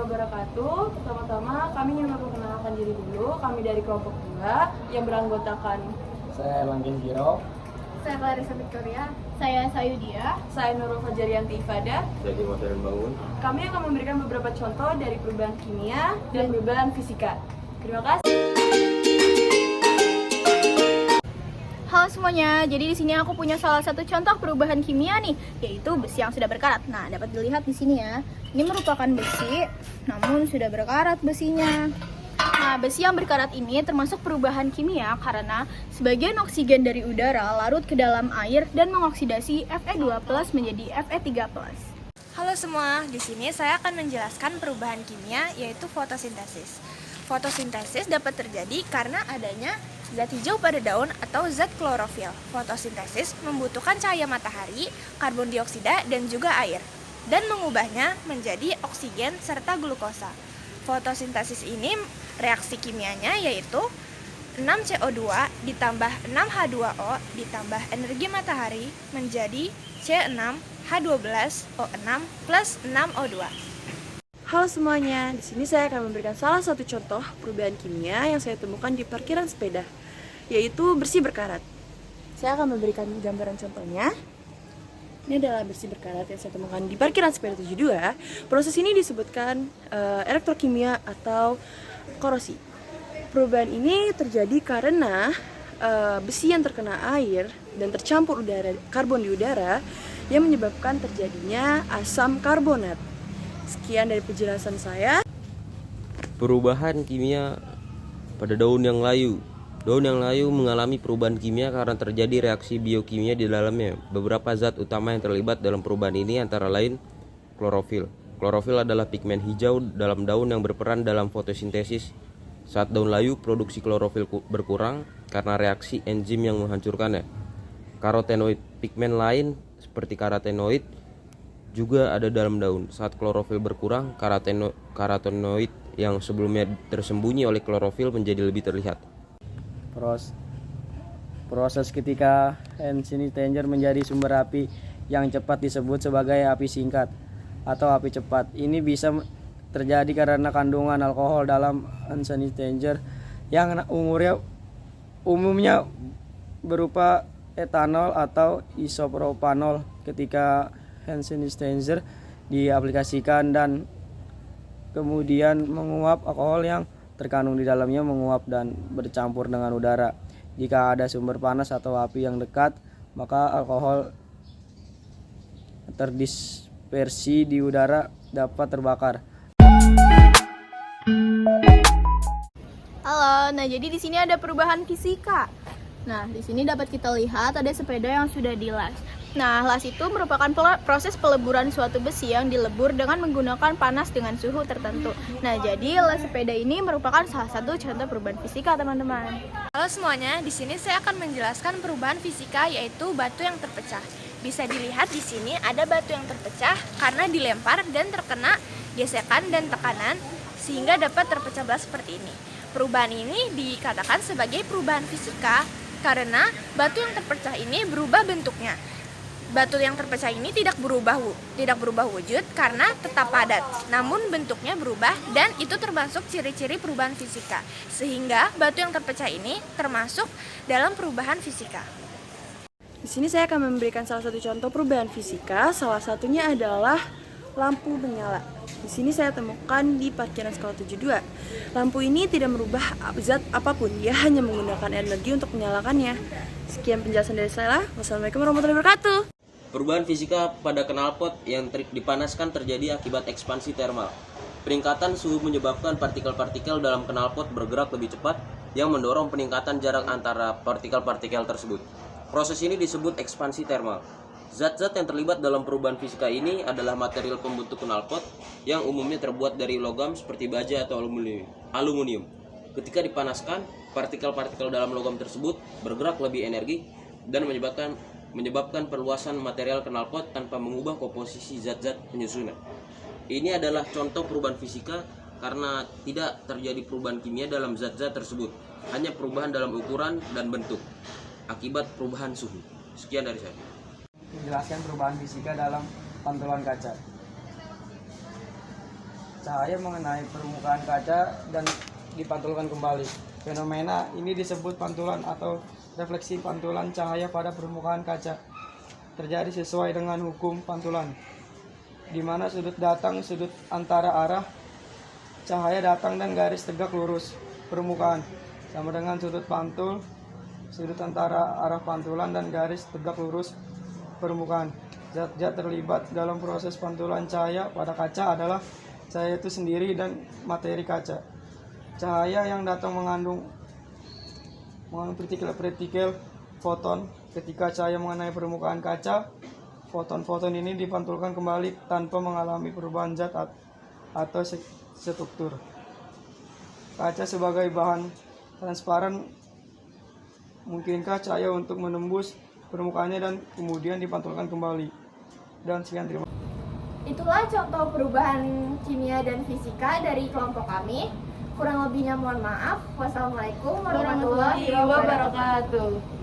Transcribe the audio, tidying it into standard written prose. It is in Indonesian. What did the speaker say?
wabarakatuh. Pertama-tama kami ingin memperkenalkan diri dulu. Kami dari kelompok 2 yang beranggotakan Saya Langkin Giro. Saya Clarissa Victoria. Saya Sayudia. saya Nurul Fajarianti Ifada. Saya Dimas Aaron Bangun. Kami akan memberikan beberapa contoh dari perubahan kimia dan perubahan fisika. Terima kasih. Halo semuanya, jadi di sini aku punya salah satu contoh perubahan kimia nih, yaitu besi yang sudah berkarat. Nah, dapat dilihat di sini ya. Ini merupakan besi, namun sudah berkarat besinya. Nah, besi yang berkarat ini termasuk perubahan kimia karena sebagian oksigen dari udara larut ke dalam air dan mengoksidasi Fe2+ menjadi Fe3+. Halo semua, di sini saya akan menjelaskan perubahan kimia yaitu fotosintesis. Fotosintesis dapat terjadi karena adanya zat hijau pada daun atau zat klorofil. Fotosintesis membutuhkan cahaya matahari, karbon dioksida, dan juga air, dan mengubahnya menjadi oksigen serta glukosa. Fotosintesis ini reaksi kimianya yaitu 6CO2 ditambah 6H2O ditambah energi matahari menjadi C6H12O6 plus 6O2. Halo semuanya, di sini saya akan memberikan salah satu contoh perubahan kimia yang saya temukan di parkiran sepeda, yaitu bersih berkarat. Saya akan memberikan gambaran contohnya. Ini adalah bersih berkarat yang saya temukan di parkiran sepeda 72. Proses ini disebutkan elektrokimia atau korosi. Perubahan ini terjadi karena besi yang terkena air dan tercampur karbon di udara yang menyebabkan terjadinya asam karbonat. Sekian dari penjelasan saya. Perubahan kimia pada daun yang layu. Daun yang layu mengalami perubahan kimia karena terjadi reaksi biokimia di dalamnya. Beberapa zat utama yang terlibat dalam perubahan ini antara lain klorofil. Klorofil adalah pigmen hijau dalam daun yang berperan dalam fotosintesis. Saat daun layu, produksi klorofil berkurang karena reaksi enzim yang menghancurkannya. Karotenoid, pigmen lain seperti karotenoid juga ada dalam daun. Saat klorofil berkurang, karotenoid yang sebelumnya tersembunyi oleh klorofil menjadi lebih terlihat. Proses ketika hand sanitizer menjadi sumber api yang cepat disebut sebagai api singkat atau api cepat. Ini bisa terjadi karena kandungan alkohol dalam hand sanitizer yang umumnya berupa etanol atau isopropanol. Ketika hand sanitizer diaplikasikan dan kemudian menguap, alkohol yang terkandung di dalamnya menguap dan bercampur dengan udara. Jika ada sumber panas atau api yang dekat, maka alkohol terdispersi di udara dapat terbakar. Halo, nah jadi di sini ada perubahan fisika. Nah, di sini dapat kita lihat ada sepeda yang sudah dilas. Nah, las itu merupakan proses peleburan suatu besi yang dilebur dengan menggunakan panas dengan suhu tertentu. Nah, jadi las sepeda ini merupakan salah satu contoh perubahan fisika, teman-teman. Halo semuanya, di sini saya akan menjelaskan perubahan fisika yaitu batu yang terpecah. Bisa dilihat di sini ada batu yang terpecah karena dilempar dan terkena gesekan dan tekanan sehingga dapat terpecah belah seperti ini. Perubahan ini dikatakan sebagai perubahan fisika karena batu yang terpecah ini berubah bentuknya. Batu yang terpecah ini tidak berubah wujud karena tetap padat, namun bentuknya berubah dan itu termasuk ciri-ciri perubahan fisika. Sehingga batu yang terpecah ini termasuk dalam perubahan fisika. Di sini saya akan memberikan salah satu contoh perubahan fisika. Salah satunya adalah lampu menyala. Di sini saya temukan di parkiran sekolah 72. Lampu ini tidak merubah zat apapun, dia hanya menggunakan energi untuk menyalakannya. Sekian penjelasan dari saya. Wassalamualaikum warahmatullahi wabarakatuh. Perubahan fisika pada knalpot yang dipanaskan terjadi akibat ekspansi termal. Peningkatan suhu menyebabkan partikel-partikel dalam knalpot bergerak lebih cepat yang mendorong peningkatan jarak antara partikel-partikel tersebut. Proses ini disebut ekspansi termal. Zat-zat yang terlibat dalam perubahan fisika ini adalah material pembentuk knalpot yang umumnya terbuat dari logam seperti baja atau aluminium. Ketika dipanaskan, partikel-partikel dalam logam tersebut bergerak lebih energi dan menyebabkan perluasan material knalpot tanpa mengubah komposisi zat-zat penyusunnya. Ini adalah contoh perubahan fisika karena tidak terjadi perubahan kimia dalam zat-zat tersebut, hanya perubahan dalam ukuran dan bentuk akibat perubahan suhu. Sekian dari saya. Menjelaskan perubahan fisika dalam pantulan kaca. cahaya mengenai permukaan kaca dan dipantulkan kembali. Fenomena ini disebut pantulan atau refleksi pantulan cahaya pada permukaan kaca. Terjadi sesuai dengan hukum pantulan, di mana sudut datang sudut antara arah cahaya datang dan garis tegak lurus permukaan sama dengan sudut pantul sudut antara arah pantulan dan garis tegak lurus permukaan. Zat-zat terlibat dalam proses pantulan cahaya pada kaca adalah cahaya itu sendiri dan materi kaca. Cahaya yang datang mengandung partikel-partikel foton. Ketika cahaya mengenai permukaan kaca, foton-foton ini dipantulkan kembali tanpa mengalami perubahan zat atau struktur. Kaca sebagai bahan transparan, mungkinkah cahaya untuk menembus permukaannya dan kemudian dipantulkan kembali? Dan sekian, terima kasih. Itulah contoh perubahan kimia dan fisika dari kelompok kami. Kurang lebihnya mohon maaf. Wassalamualaikum warahmatullahi wabarakatuh.